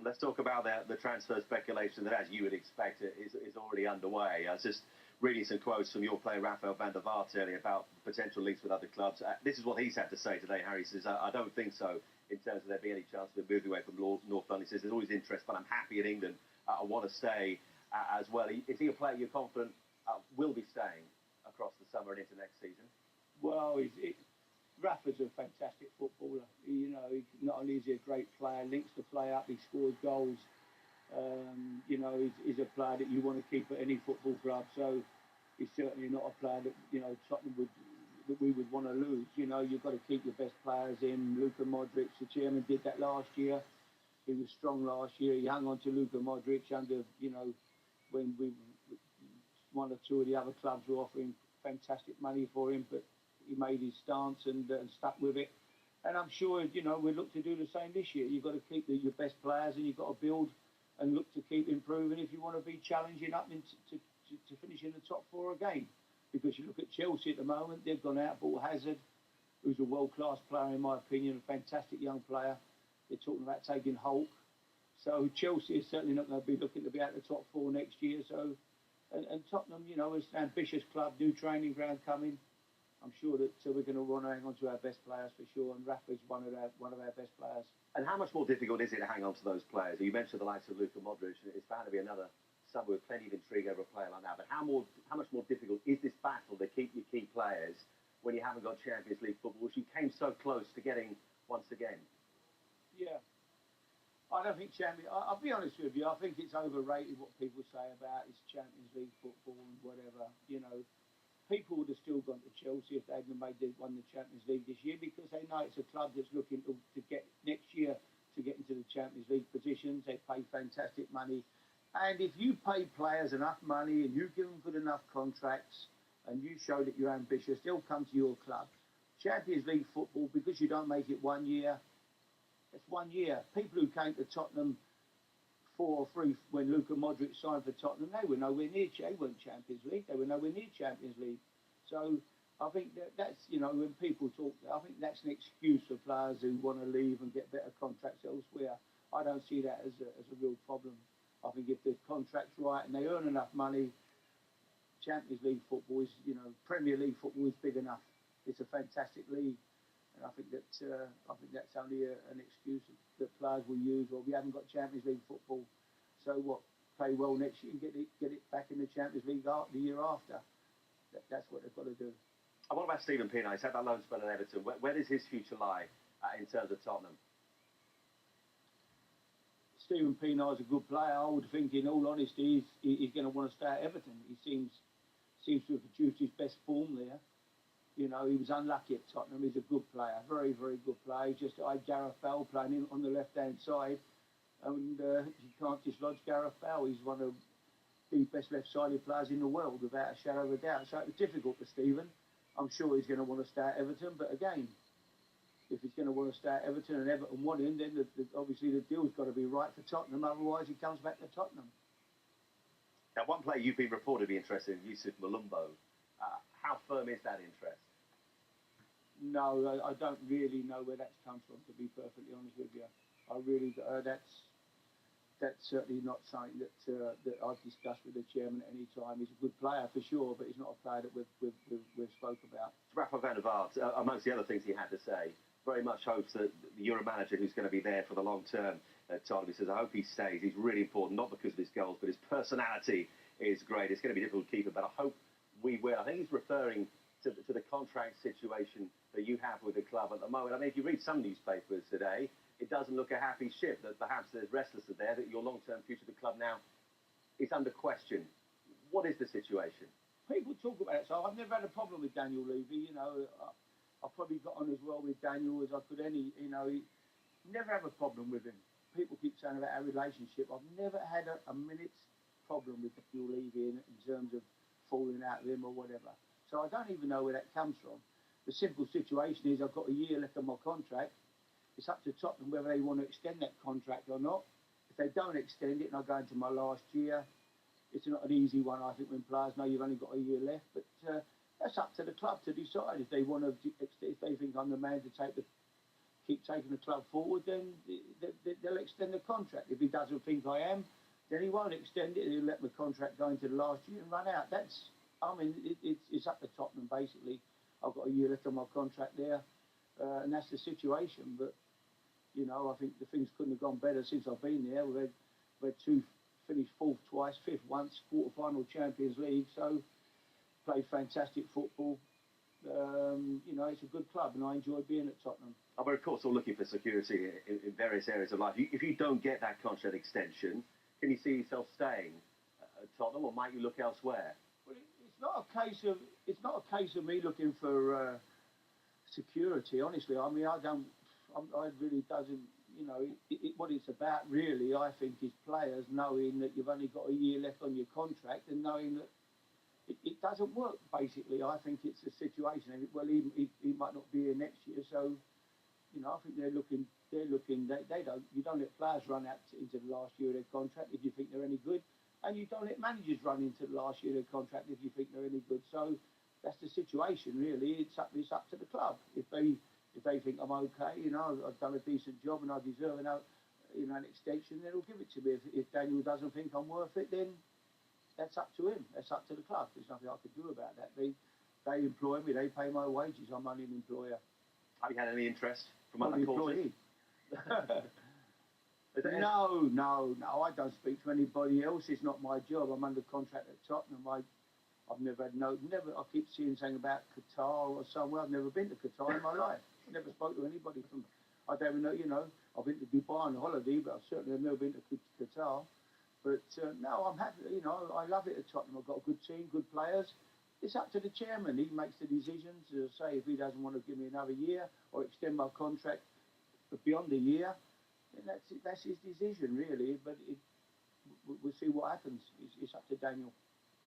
Let's talk about the transfer speculation that, as you would expect, is already underway. I was just reading some quotes from your player, Rafael Vaart, earlier about potential links with other clubs. This is what he's had to say today, Harry. He says, I don't think so in terms of there being any chance of moving away from North London. He says, there's always interest, but I'm happy in England. I want to stay as well. Is he a player you're confident will be staying across the summer and into next season? Well, Rafa's a fantastic footballer. Not only is he a great player, links the play up, he scores goals. He's a player that you want to keep at any football club. So he's certainly not a player that Tottenham that we would want to lose. You've got to keep your best players in. Luka Modric, the chairman, did that last year. He was strong last year. He hung on to Luka Modric under when one or two of the other clubs were offering fantastic money for him, but he made his stance and stuck with it. And I'm sure, we look to do the same this year. You've got to keep your best players, and you've got to build and look to keep improving if you want to be challenging up to finish in the top four again. Because you look at Chelsea at the moment, they've gone out, bought Hazard, who's a world-class player in my opinion, a fantastic young player. They're talking about taking Hulk. So Chelsea is certainly not going to be looking to be out the top four next year. So, and Tottenham, is an ambitious club, new training ground coming. I'm sure that we're going to want to hang on to our best players for sure, and Rafa's one of our best players. And how much more difficult is it to hang on to those players? You mentioned the likes of Luka Modric. It's bound to be another summer with plenty of intrigue over a player like that. But how much more difficult is this battle to keep your key players when you haven't got Champions League football, which you came so close to getting once again? Yeah. I don't think I'll be honest with you, I think it's overrated what people say about his Champions League football and whatever. People would have still gone to Chelsea if they hadn't won the Champions League this year, because they know it's a club that's looking to get next year to get into the Champions League positions. They pay fantastic money. And if you pay players enough money and you give them good enough contracts and you show that you're ambitious, they'll come to your club. Champions League football, because you don't make it 1 year, it's 1 year. People who came to Tottenham 4 or 3 when Luka Modric signed for Tottenham, they were nowhere near. They weren't Champions League. They were nowhere near Champions League. So I think that's when people talk, I think that's an excuse for players who want to leave and get better contracts elsewhere. I don't see that as a real problem. I think if the contract's right and they earn enough money, Champions League football is, Premier League football is big enough. It's a fantastic league. And I think that's only an excuse that players will use. Well, we haven't got Champions League football, so what? Play well next year and get it back in the Champions League the year after. That's what they've got to do. And what about Stephen Pienaar? He's had that loan spell at Everton. Where does his future lie in terms of Tottenham? Stephen Pienaar is a good player. I would think, in all honesty, he's going to want to stay at Everton. He seems to have produced his best form there. He was unlucky at Tottenham. He's a good player, very, very good player. He's just Rafael playing him on the left-hand side, and you can't dislodge Rafael. He's one of the best left-sided players in the world, without a shadow of a doubt. So it was difficult for Stephen. I'm sure he's going to want to stay at Everton, but again, if he's going to want to stay at Everton and Everton want him, then obviously the deal's got to be right for Tottenham. Otherwise, he comes back to Tottenham. Now, one player you've been reported to be interested in, Yusuf Malumbo. How firm is that interest? No, I don't really know where that's come from, to be perfectly honest with you. I really, that's certainly not something that I've discussed with the chairman at any time. He's a good player for sure, but he's not a player that we've spoke about. Rafael Vaart, amongst the other things he had to say, very much hopes that you're a manager who's going to be there for the long term at Tottenham. He says, I hope he stays. He's really important, not because of his goals, but his personality is great. It's going to be difficult to keep him, but I hope we will. I think he's referring to the contract situation that you have with the club at the moment. I mean, if you read some newspapers today, it doesn't look a happy ship, that perhaps there's restlessness there, that your long-term future of the club now is under question. What is the situation? People talk about it, so I've never had a problem with Daniel Levy. I probably got on as well with Daniel as I could never have a problem with him. People keep saying about our relationship. I've never had a minute's problem with Daniel Levy in terms of falling out with him or whatever. So I don't even know where that comes from. The simple situation is I've got a year left on my contract. It's up to Tottenham whether they want to extend that contract or not. If they don't extend it and I go into my last year, it's not an easy one, I think, when players know you've only got a year left. But that's up to the club to decide. If they want to, if they think I'm the man to keep taking the club forward, then they'll extend the contract. If he doesn't think I am, then he won't extend it. He'll let my contract go into the last year and run out. It's up to Tottenham, basically. I've got a year left on my contract there, and that's the situation. But, I think the things couldn't have gone better since I've been there. We've had finished fourth twice, fifth once, quarter-final Champions League, so played fantastic football. It's a good club, and I enjoy being at Tottenham. We're, of course, all looking for security in various areas of life. If you don't get that contract extension, can you see yourself staying at Tottenham, or might you look elsewhere? Well, it's not a case of me looking for security. Honestly, I really doesn't. What it's about really, I think, is players knowing that you've only got a year left on your contract and knowing that it doesn't work. Basically, I think it's a situation. Well, he might not be here next year, so I think they're looking. They don't. You don't let players run out into the last year of their contract if you think they're any good, and you don't let managers run into the last year of their contract if you think they're any good. So that's the situation, really. It's up to the club. If they think I'm okay, I've done a decent job and I deserve an extension, then they'll give it to me. If Daniel doesn't think I'm worth it, then that's up to him. That's up to the club. There's nothing I can do about that. They employ me. They pay my wages. I'm only an employer. Have you had any interest from other courses? No. I don't speak to anybody else. It's not my job. I'm under contract at Tottenham. I've never had I keep seeing something about Qatar or somewhere. I've never been to Qatar in my life. I never spoke to anybody from. I don't even know. I've been to Dubai on holiday, but I certainly have never been to Qatar. But no, I'm happy. I love it at Tottenham. I've got a good team, good players. It's up to the chairman. He makes the decisions. As I say, if he doesn't want to give me another year or extend my contract beyond a year, then that's his decision, really. But we'll see what happens. It's up to Daniel.